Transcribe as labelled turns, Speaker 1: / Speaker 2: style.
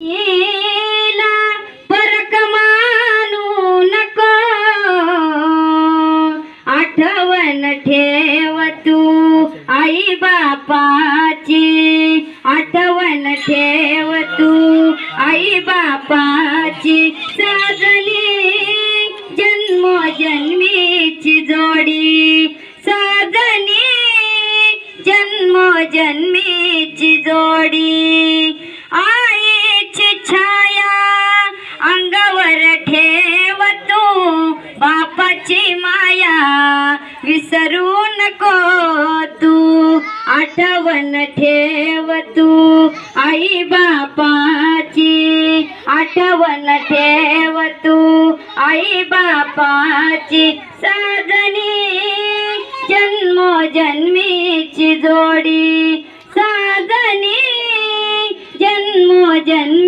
Speaker 1: येला परक मानू नको, आठवण ठेव तू आई बापाची, आठवण ठेव तू आई बापाची, साजली जन्मोजन्मीची जोडी, साजली जन्मोजन्मीची जोडी, आईची छाया अंगावर ठेव तू, बापाची माया विसरू नको तू, आठवण ठेव तू आई बापाची, आठवण ठेव तू आई बापाची, साजनी जन्मोजन्मीची जोडी, साजनी जन्मोजन्मी